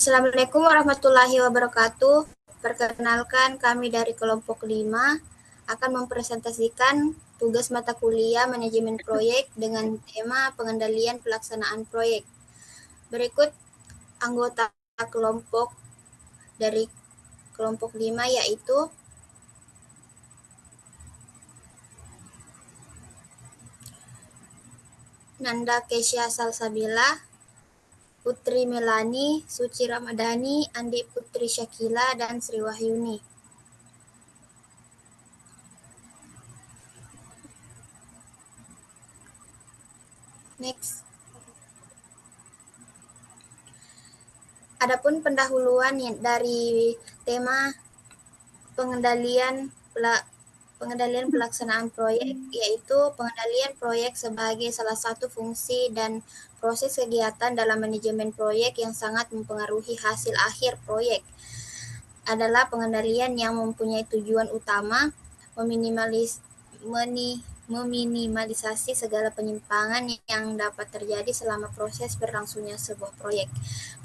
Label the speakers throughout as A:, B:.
A: Assalamualaikum warahmatullahi wabarakatuh. Perkenalkan, kami dari kelompok 5 akan mempresentasikan tugas mata kuliah manajemen proyek dengan tema pengendalian pelaksanaan proyek. Berikut anggota kelompok dari kelompok 5 yaitu Nanda Kesya Salsabila, Putri Melani, Suci Ramadhani, Andi Putri Syakila, dan Sri Wahyuni. Next. Adapun pendahuluan dari tema pengendalian pelaksanaan proyek, yaitu pengendalian proyek sebagai salah satu fungsi dan proses kegiatan dalam manajemen proyek yang sangat mempengaruhi hasil akhir proyek. Adalah pengendalian yang mempunyai tujuan utama meminimalisasi segala penyimpangan yang dapat terjadi selama proses berlangsungnya sebuah proyek.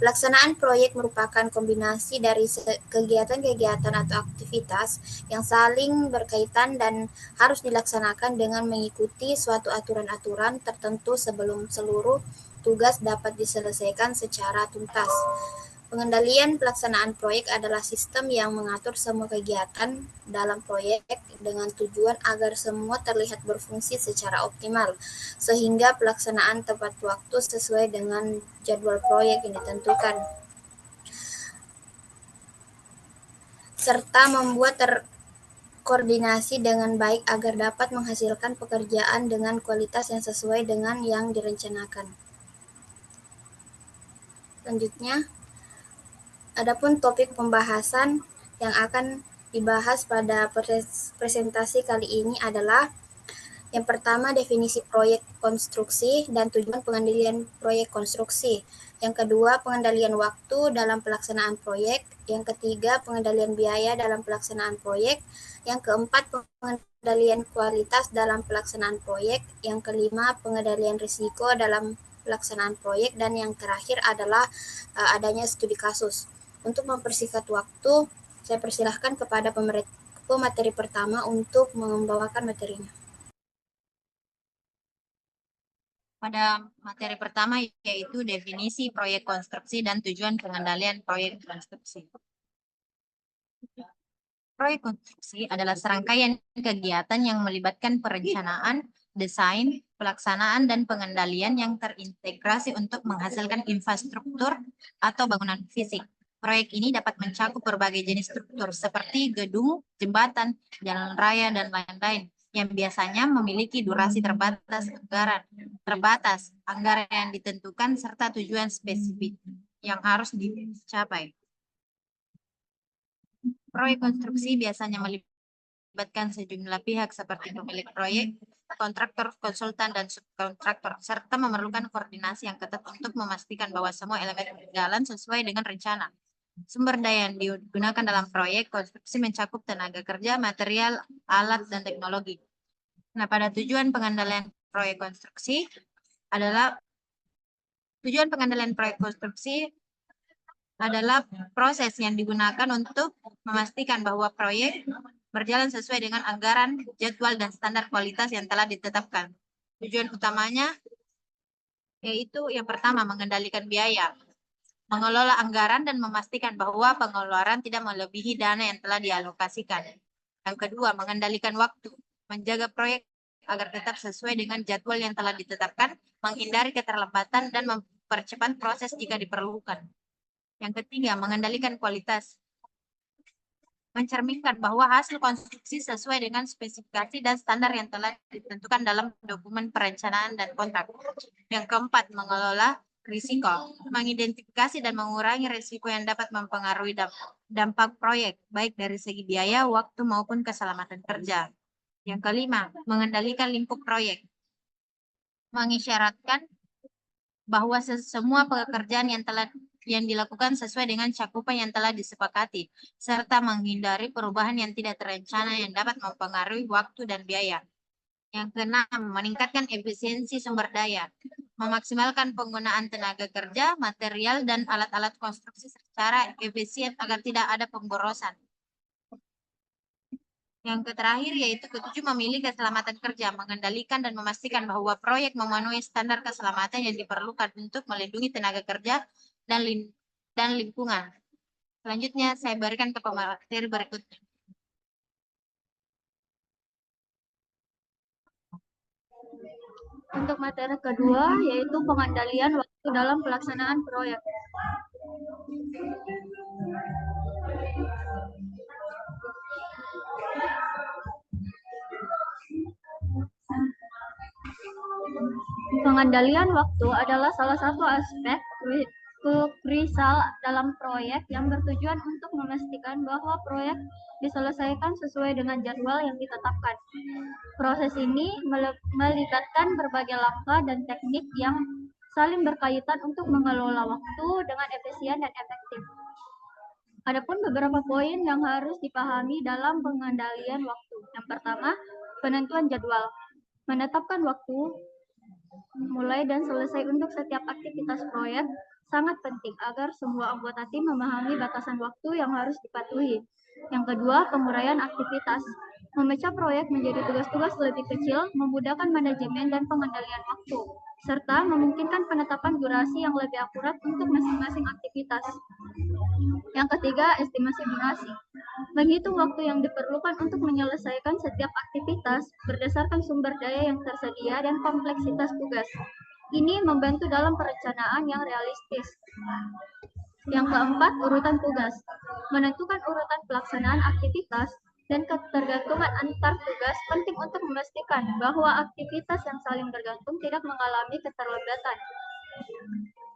A: Pelaksanaan proyek merupakan kombinasi dari kegiatan-kegiatan atau aktivitas yang saling berkaitan dan harus dilaksanakan dengan mengikuti suatu aturan-aturan tertentu sebelum seluruh tugas dapat diselesaikan secara tuntas. Pengendalian pelaksanaan proyek adalah sistem yang mengatur semua kegiatan dalam proyek dengan tujuan agar semua terlihat berfungsi secara optimal, sehingga pelaksanaan tepat waktu sesuai dengan jadwal proyek yang ditentukan, serta membuat terkoordinasi dengan baik agar dapat menghasilkan pekerjaan dengan kualitas yang sesuai dengan yang direncanakan. Selanjutnya, adapun topik pembahasan yang akan dibahas pada presentasi kali ini adalah yang pertama, definisi proyek konstruksi dan tujuan pengendalian proyek konstruksi. Yang kedua, pengendalian waktu dalam pelaksanaan proyek. Yang ketiga, pengendalian biaya dalam pelaksanaan proyek. Yang keempat, pengendalian kualitas dalam pelaksanaan proyek. Yang kelima, pengendalian risiko dalam pelaksanaan proyek. Dan yang terakhir adalah adanya studi kasus. Untuk mempersingkat waktu, saya persilahkan kepada pemateri pertama untuk membawakan materinya.
B: Pada materi pertama yaitu definisi proyek konstruksi dan tujuan pengendalian proyek konstruksi. Proyek konstruksi adalah serangkaian kegiatan yang melibatkan perencanaan, desain, pelaksanaan, dan pengendalian yang terintegrasi untuk menghasilkan infrastruktur atau bangunan fisik. Proyek ini dapat mencakup berbagai jenis struktur seperti gedung, jembatan, jalan raya, dan lain-lain yang biasanya memiliki durasi terbatas, anggaran yang ditentukan, serta tujuan spesifik yang harus dicapai. Proyek konstruksi biasanya melibatkan sejumlah pihak seperti pemilik proyek, kontraktor, konsultan, dan subkontraktor, serta memerlukan koordinasi yang ketat untuk memastikan bahwa semua elemen berjalan sesuai dengan rencana. Sumber daya yang digunakan dalam proyek konstruksi mencakup tenaga kerja, material, alat, dan teknologi. Nah, pada tujuan pengendalian proyek konstruksi adalah proses yang digunakan untuk memastikan bahwa proyek berjalan sesuai dengan anggaran, jadwal, dan standar kualitas yang telah ditetapkan. Tujuan utamanya yaitu yang pertama, mengendalikan biaya, mengelola anggaran dan memastikan bahwa pengeluaran tidak melebihi dana yang telah dialokasikan. Yang kedua, mengendalikan waktu, menjaga proyek agar tetap sesuai dengan jadwal yang telah ditetapkan, menghindari keterlambatan, dan mempercepat proses jika diperlukan. Yang ketiga, mengendalikan kualitas, mencerminkan bahwa hasil konstruksi sesuai dengan spesifikasi dan standar yang telah ditentukan dalam dokumen perencanaan dan kontrak. Yang keempat, mengelola risiko, mengidentifikasi dan mengurangi risiko yang dapat mempengaruhi dampak proyek, baik dari segi biaya, waktu, maupun keselamatan kerja. Yang kelima, mengendalikan lingkup proyek, mengisyaratkan bahwa semua pekerjaan yang dilakukan sesuai dengan cakupan yang telah disepakati, serta menghindari perubahan yang tidak terencana yang dapat mempengaruhi waktu dan biaya. Yang keenam, meningkatkan efisiensi sumber daya, memaksimalkan penggunaan tenaga kerja, material, dan alat-alat konstruksi secara efisien agar tidak ada pemborosan. Yang terakhir yaitu ketujuh, memilih keselamatan kerja, mengendalikan dan memastikan bahwa proyek memenuhi standar keselamatan yang diperlukan untuk melindungi tenaga kerja dan lingkungan. Selanjutnya saya berikan ke pemateri berikutnya.
C: Untuk materi kedua yaitu pengendalian waktu dalam pelaksanaan proyek. Pengendalian waktu adalah salah satu aspek krusial dalam proyek yang bertujuan untuk memastikan bahwa proyek diselesaikan sesuai dengan jadwal yang ditetapkan. Proses ini melibatkan berbagai langkah dan teknik yang saling berkaitan untuk mengelola waktu dengan efisien dan efektif. Adapun beberapa poin yang harus dipahami dalam pengendalian waktu. Yang pertama, penentuan jadwal. Menetapkan waktu mulai dan selesai untuk setiap aktivitas proyek sangat penting agar semua anggota tim memahami batasan waktu yang harus dipatuhi. Yang kedua, penguraian aktivitas. Memecah proyek menjadi tugas-tugas lebih kecil, memudahkan manajemen dan pengendalian waktu, serta memungkinkan penetapan durasi yang lebih akurat untuk masing-masing aktivitas. Yang ketiga, estimasi durasi. Menghitung waktu yang diperlukan untuk menyelesaikan setiap aktivitas berdasarkan sumber daya yang tersedia dan kompleksitas tugas. Ini membantu dalam perencanaan yang realistis. Yang keempat, urutan tugas. Menentukan urutan pelaksanaan aktivitas dan ketergantungan antar tugas penting untuk memastikan bahwa aktivitas yang saling bergantung tidak mengalami keterlambatan.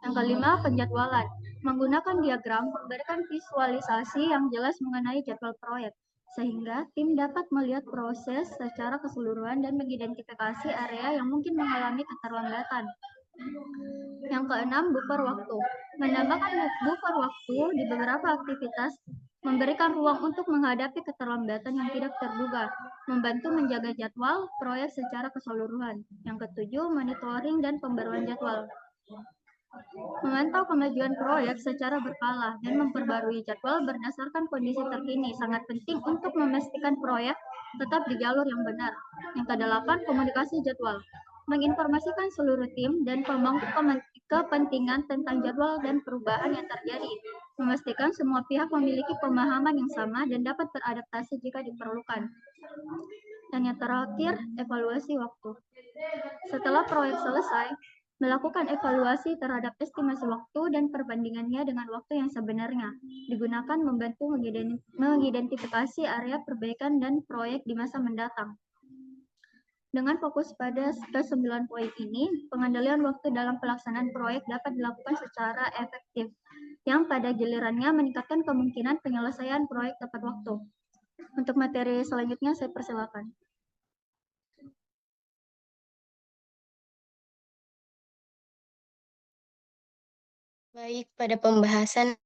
C: Yang kelima, penjadwalan. Menggunakan diagram memberikan visualisasi yang jelas mengenai jadwal proyek, sehingga tim dapat melihat proses secara keseluruhan dan mengidentifikasi area yang mungkin mengalami keterlambatan. Yang keenam, buffer waktu. Menambahkan buffer waktu di beberapa aktivitas memberikan ruang untuk menghadapi keterlambatan yang tidak terduga, membantu menjaga jadwal proyek secara keseluruhan. Yang ketujuh, monitoring dan pembaruan jadwal. Memantau kemajuan proyek secara berkala dan memperbarui jadwal berdasarkan kondisi terkini sangat penting untuk memastikan proyek tetap di jalur yang benar. Yang kedelapan, komunikasi jadwal. Menginformasikan seluruh tim dan pemangku kepentingan tentang jadwal dan perubahan yang terjadi. Memastikan semua pihak memiliki pemahaman yang sama dan dapat beradaptasi jika diperlukan. Dan yang terakhir, evaluasi waktu. Setelah proyek selesai, melakukan evaluasi terhadap estimasi waktu dan perbandingannya dengan waktu yang sebenarnya digunakan membantu mengidentifikasi area perbaikan dan proyek di masa mendatang. Dengan fokus pada ke-9 poin ini, pengendalian waktu dalam pelaksanaan proyek dapat dilakukan secara efektif, yang pada gilirannya meningkatkan kemungkinan penyelesaian proyek tepat waktu. Untuk materi selanjutnya, saya persilakan.
D: Baik, pada pembahasan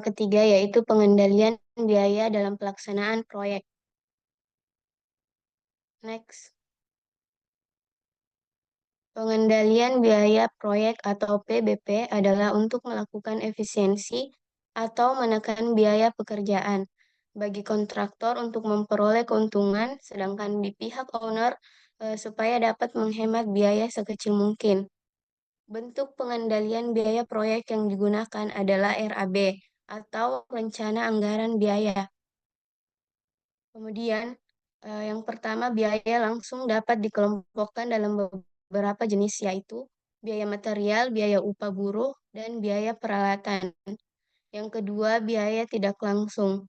D: ketiga yaitu pengendalian biaya dalam pelaksanaan proyek. Next. Pengendalian biaya proyek atau PBP adalah untuk melakukan efisiensi atau menekan biaya pekerjaan bagi kontraktor untuk memperoleh keuntungan, sedangkan di pihak owner supaya dapat menghemat biaya sekecil mungkin. Bentuk pengendalian biaya proyek yang digunakan adalah RAB atau Rencana Anggaran Biaya. Kemudian, yang pertama biaya langsung dapat dikelompokkan dalam beberapa jenis yaitu biaya material, biaya upah buruh, dan biaya peralatan. Yang kedua, biaya tidak langsung,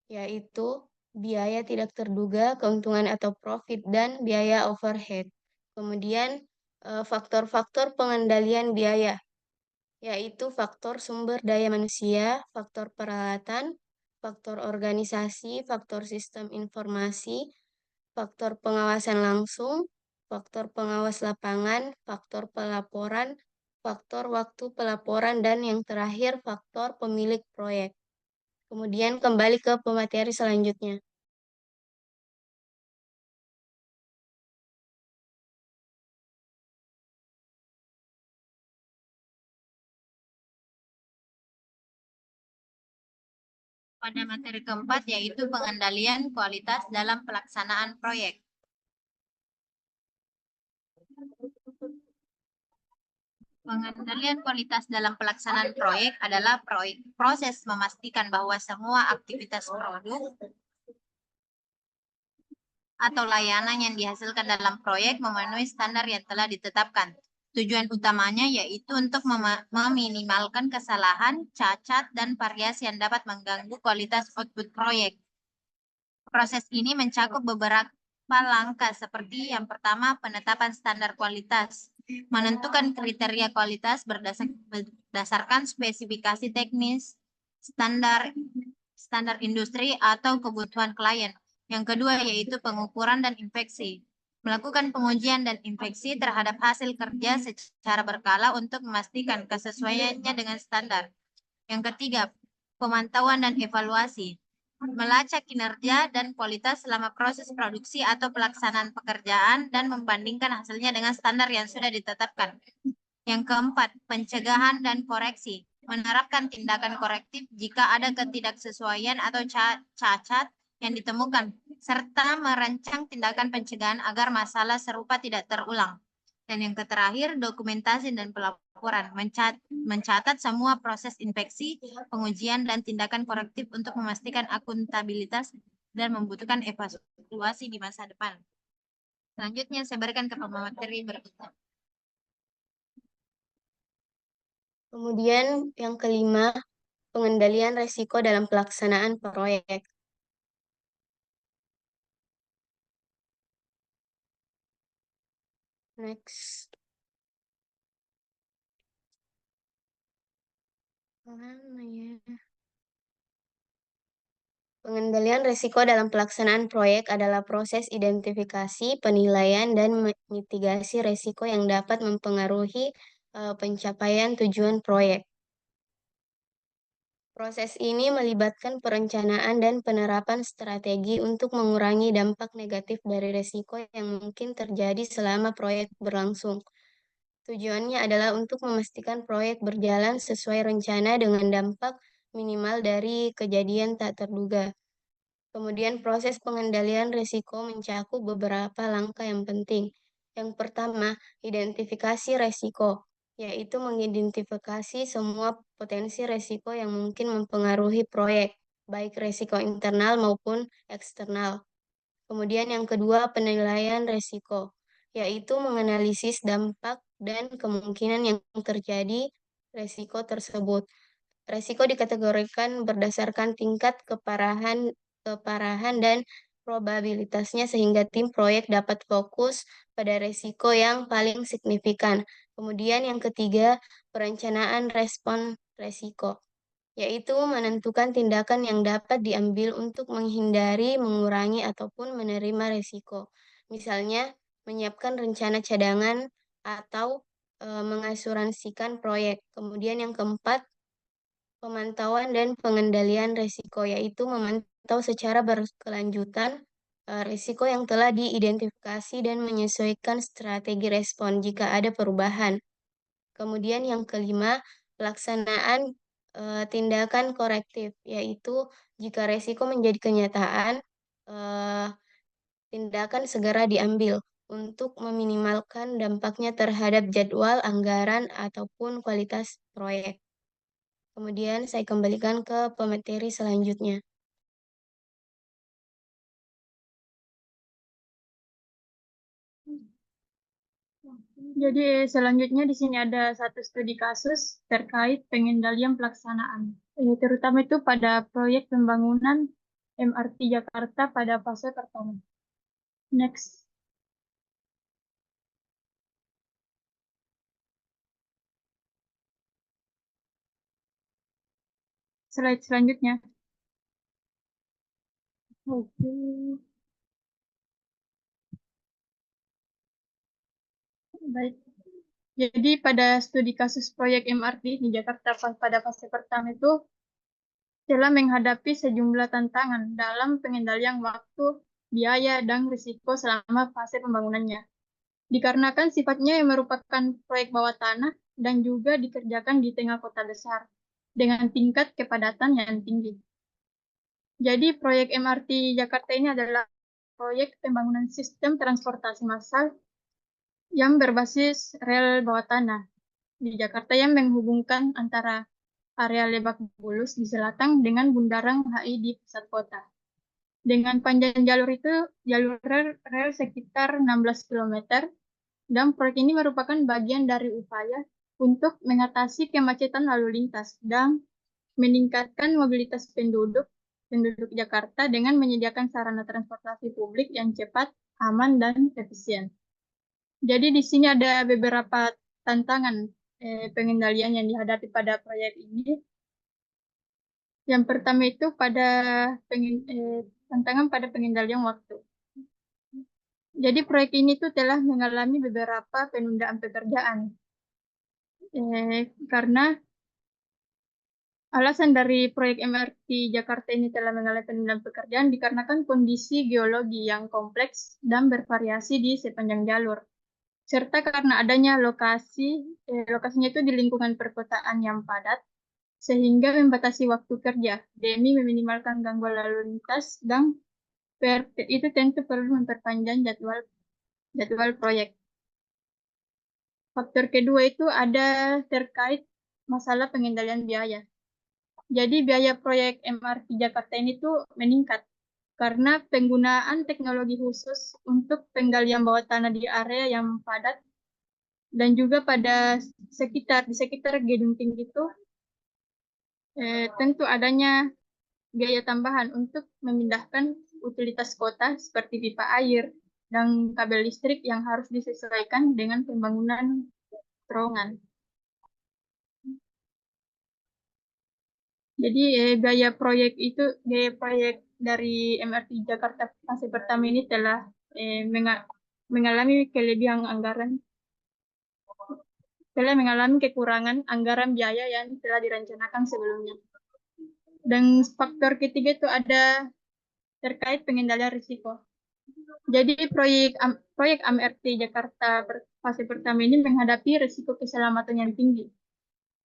D: yaitu biaya tidak terduga, keuntungan atau profit, dan biaya overhead. Kemudian, faktor-faktor pengendalian biaya, yaitu faktor sumber daya manusia, faktor peralatan, faktor organisasi, faktor sistem informasi, faktor pengawasan langsung, faktor pengawas lapangan, faktor pelaporan, faktor waktu pelaporan, dan yang terakhir faktor pemilik proyek. Kemudian kembali ke pemateri selanjutnya.
B: pada materi keempat, yaitu pengendalian kualitas dalam pelaksanaan proyek. Pengendalian kualitas dalam pelaksanaan proyek adalah proses memastikan bahwa semua aktivitas produk atau layanan yang dihasilkan dalam proyek memenuhi standar yang telah ditetapkan. Tujuan utamanya yaitu untuk meminimalkan kesalahan, cacat, dan variasi yang dapat mengganggu kualitas output proyek. Proses ini mencakup beberapa langkah seperti yang pertama, penetapan standar kualitas. Menentukan kriteria kualitas berdasarkan spesifikasi teknis, standar industri, atau kebutuhan klien. Yang kedua yaitu pengukuran dan inspeksi. Melakukan pengujian dan inspeksi terhadap hasil kerja secara berkala untuk memastikan kesesuaiannya dengan standar. Yang ketiga, pemantauan dan evaluasi. Melacak kinerja dan kualitas selama proses produksi atau pelaksanaan pekerjaan dan membandingkan hasilnya dengan standar yang sudah ditetapkan. Yang keempat, pencegahan dan koreksi. Menerapkan tindakan korektif jika ada ketidaksesuaian atau cacat yang ditemukan, serta merancang tindakan pencegahan agar masalah serupa tidak terulang. Dan yang terakhir, dokumentasi dan pelaporan. Mencatat semua proses inspeksi, pengujian, dan tindakan korektif untuk memastikan akuntabilitas dan membutuhkan evaluasi di masa depan. Selanjutnya, saya berikan ke pemateri berikutnya.
D: Kemudian yang kelima, pengendalian risiko dalam pelaksanaan proyek. Next. Mana ya? Pengendalian risiko dalam pelaksanaan proyek adalah proses identifikasi, penilaian, dan mitigasi risiko yang dapat mempengaruhi pencapaian tujuan proyek. Proses ini melibatkan perencanaan dan penerapan strategi untuk mengurangi dampak negatif dari risiko yang mungkin terjadi selama proyek berlangsung. Tujuannya adalah untuk memastikan proyek berjalan sesuai rencana dengan dampak minimal dari kejadian tak terduga. Kemudian proses pengendalian risiko mencakup beberapa langkah yang penting. Yang pertama, identifikasi risiko, yaitu mengidentifikasi semua potensi risiko yang mungkin mempengaruhi proyek, baik risiko internal maupun eksternal. Kemudian yang kedua, penilaian risiko, yaitu menganalisis dampak dan kemungkinan yang terjadi risiko tersebut. Risiko dikategorikan berdasarkan tingkat keparahan dan probabilitasnya sehingga tim proyek dapat fokus pada risiko yang paling signifikan. Kemudian yang ketiga, perencanaan respon risiko, yaitu menentukan tindakan yang dapat diambil untuk menghindari, mengurangi, ataupun menerima risiko. Misalnya, menyiapkan rencana cadangan atau mengasuransikan proyek. Kemudian yang keempat, pemantauan dan pengendalian risiko, yaitu memantau secara berkelanjutan risiko yang telah diidentifikasi dan menyesuaikan strategi respon jika ada perubahan. Kemudian yang kelima, pelaksanaan tindakan korektif, yaitu jika risiko menjadi kenyataan, tindakan segera diambil untuk meminimalkan dampaknya terhadap jadwal, anggaran, ataupun kualitas proyek. Kemudian saya kembalikan ke pemateri selanjutnya.
C: Jadi selanjutnya di sini ada satu studi kasus terkait pengendalian pelaksanaan, terutama itu pada proyek pembangunan MRT Jakarta pada fase pertama. Next. Slide selanjutnya. Oke. Baik. Jadi pada studi kasus proyek MRT di Jakarta pada fase pertama itu telah menghadapi sejumlah tantangan dalam pengendalian waktu, biaya, dan risiko selama fase pembangunannya. Dikarenakan sifatnya yang merupakan proyek bawah tanah dan juga dikerjakan di tengah kota besar dengan tingkat kepadatan yang tinggi.
E: Jadi proyek MRT Jakarta ini adalah proyek pembangunan sistem transportasi massal yang berbasis rel bawah tanah di Jakarta yang menghubungkan antara area Lebak Bulus di selatan dengan Bundaran HI di pusat kota. Dengan panjang jalur itu, jalur rel sekitar 16 km, dan proyek ini merupakan bagian dari upaya untuk mengatasi kemacetan lalu lintas dan meningkatkan mobilitas penduduk Jakarta dengan menyediakan sarana transportasi publik yang cepat, aman, dan efisien. Jadi di sini ada beberapa tantangan pengendalian yang dihadapi pada proyek ini. Yang pertama itu tantangan pada pengendalian waktu. Jadi proyek ini tuh telah mengalami beberapa penundaan pekerjaan karena alasan dari proyek MRT Jakarta ini telah mengalami penundaan pekerjaan dikarenakan kondisi geologi yang kompleks dan bervariasi di sepanjang jalur, serta karena adanya lokasinya itu di lingkungan perkotaan yang padat, sehingga membatasi waktu kerja demi meminimalkan gangguan lalu lintas dan itu tentu perlu memperpanjang jadwal proyek. Faktor kedua itu ada terkait masalah pengendalian biaya. Jadi biaya proyek MRT Jakarta ini tuh meningkat karena penggunaan teknologi khusus untuk penggalian bawah tanah di area yang padat dan juga di sekitar gedung tinggi itu tentu adanya biaya tambahan untuk memindahkan utilitas kota seperti pipa air dan kabel listrik yang harus disesuaikan dengan pembangunan terowongan. Jadi biaya proyek dari MRT Jakarta fase pertama ini telah mengalami kekurangan anggaran biaya yang telah direncanakan sebelumnya. Dan faktor ketiga itu ada terkait pengendalian risiko. Jadi proyek MRT Jakarta fase pertama ini menghadapi risiko keselamatan yang tinggi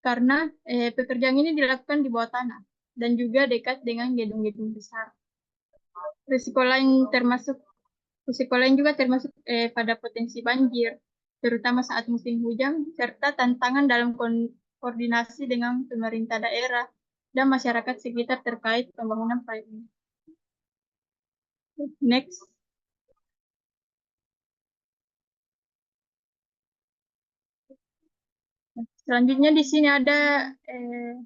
E: karena pekerjaan ini dilakukan di bawah tanah dan juga dekat dengan gedung-gedung besar. Risiko lain juga termasuk pada potensi banjir, terutama saat musim hujan, serta tantangan dalam koordinasi dengan pemerintah daerah dan masyarakat sekitar terkait pembangunan proyek ini. Next. Selanjutnya di sini ada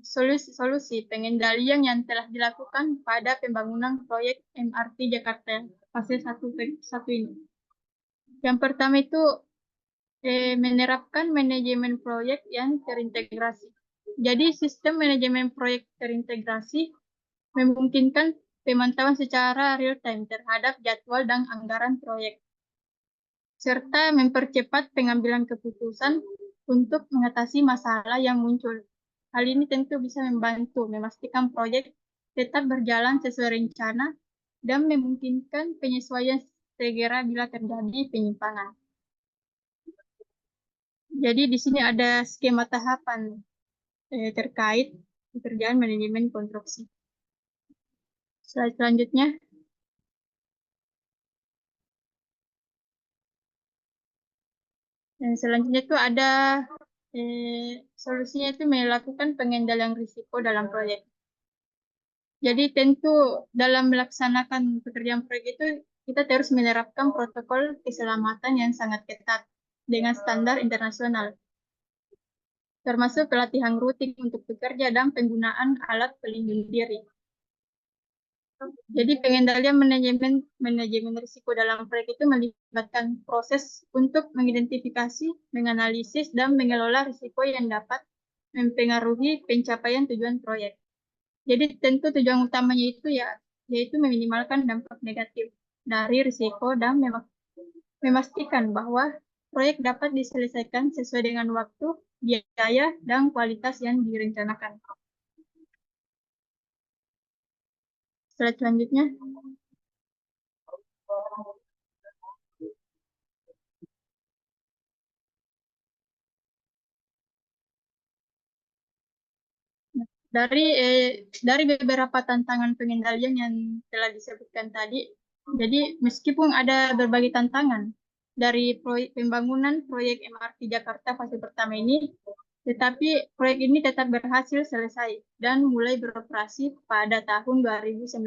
E: solusi pengendalian yang telah dilakukan pada pembangunan proyek MRT Jakarta fase 1 ini. Yang pertama itu menerapkan manajemen proyek yang terintegrasi. Jadi sistem manajemen proyek terintegrasi memungkinkan pemantauan secara real time terhadap jadwal dan anggaran proyek, serta mempercepat pengambilan keputusan untuk mengatasi masalah yang muncul. Hal ini tentu bisa membantu memastikan proyek tetap berjalan sesuai rencana dan memungkinkan penyesuaian segera bila terjadi penyimpangan. Jadi di sini ada skema tahapan terkait pekerjaan manajemen konstruksi. Slide selanjutnya. Dan selanjutnya itu ada solusinya itu melakukan pengendalian risiko dalam proyek. Jadi tentu dalam melaksanakan pekerjaan proyek itu kita terus menerapkan protokol keselamatan yang sangat ketat dengan standar internasional, termasuk pelatihan rutin untuk pekerja dan penggunaan alat pelindung diri. Jadi pengendalian manajemen risiko dalam proyek itu melibatkan proses untuk mengidentifikasi, menganalisis, dan mengelola risiko yang dapat mempengaruhi pencapaian tujuan proyek. Jadi tentu tujuan utamanya itu yaitu meminimalkan dampak negatif dari risiko dan memastikan bahwa proyek dapat diselesaikan sesuai dengan waktu, biaya, dan kualitas yang direncanakan. Slide selanjutnya. Dari beberapa tantangan pengendalian yang telah disebutkan tadi, jadi meskipun ada berbagai tantangan dari pembangunan proyek MRT Jakarta fase pertama ini, tetapi proyek ini tetap berhasil selesai dan mulai beroperasi pada tahun 2019.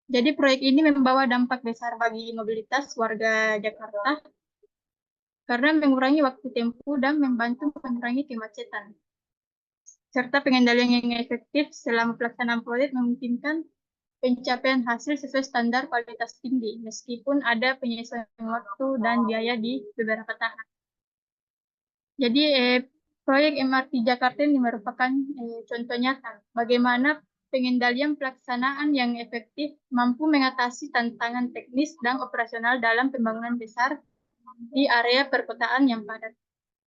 E: Jadi proyek ini membawa dampak besar bagi mobilitas warga Jakarta karena mengurangi waktu tempuh dan membantu mengurangi kemacetan. Serta pengendalian yang efektif selama pelaksanaan proyek memungkinkan pencapaian hasil sesuai standar kualitas tinggi, meskipun ada penyesuaian waktu dan biaya di beberapa tahap. Jadi, proyek MRT Jakarta ini merupakan contoh nyata bagaimana pengendalian pelaksanaan yang efektif mampu mengatasi tantangan teknis dan operasional dalam pembangunan besar di area perkotaan yang padat.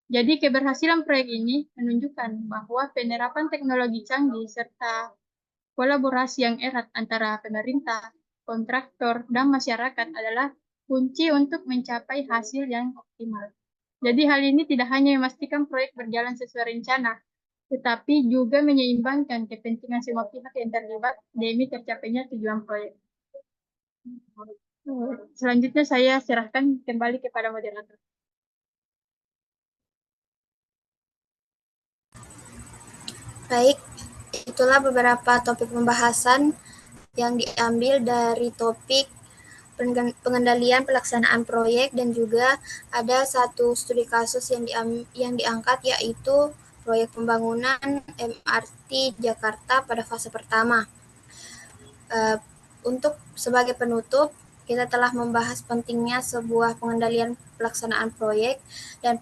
E: Jadi keberhasilan proyek ini menunjukkan bahwa penerapan teknologi canggih serta kolaborasi yang erat antara pemerintah, kontraktor, dan masyarakat adalah kunci untuk mencapai hasil yang optimal. Jadi hal ini tidak hanya memastikan proyek berjalan sesuai rencana, tetapi juga menyeimbangkan kepentingan semua pihak yang terlibat demi tercapainya tujuan proyek. Selanjutnya saya serahkan kembali kepada moderator.
A: Baik, itulah beberapa topik pembahasan yang diambil dari topik pengendalian pelaksanaan proyek, dan juga ada satu studi kasus yang diangkat, yaitu proyek pembangunan MRT Jakarta pada fase pertama. Untuk sebagai penutup, kita telah membahas pentingnya sebuah pengendalian pelaksanaan proyek, dan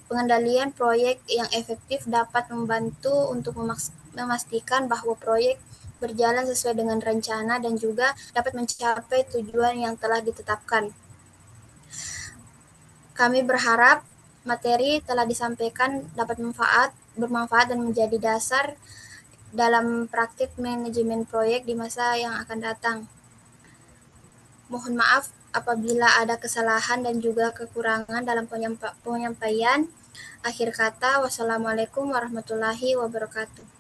A: pengendalian proyek yang efektif dapat membantu untuk memastikan bahwa proyek berjalan sesuai dengan rencana dan juga dapat mencapai tujuan yang telah ditetapkan. Kami berharap materi telah disampaikan dapat bermanfaat dan menjadi dasar dalam praktik manajemen proyek di masa yang akan datang. Mohon maaf apabila ada kesalahan dan juga kekurangan dalam penyampaian. Akhir kata, wassalamualaikum warahmatullahi wabarakatuh.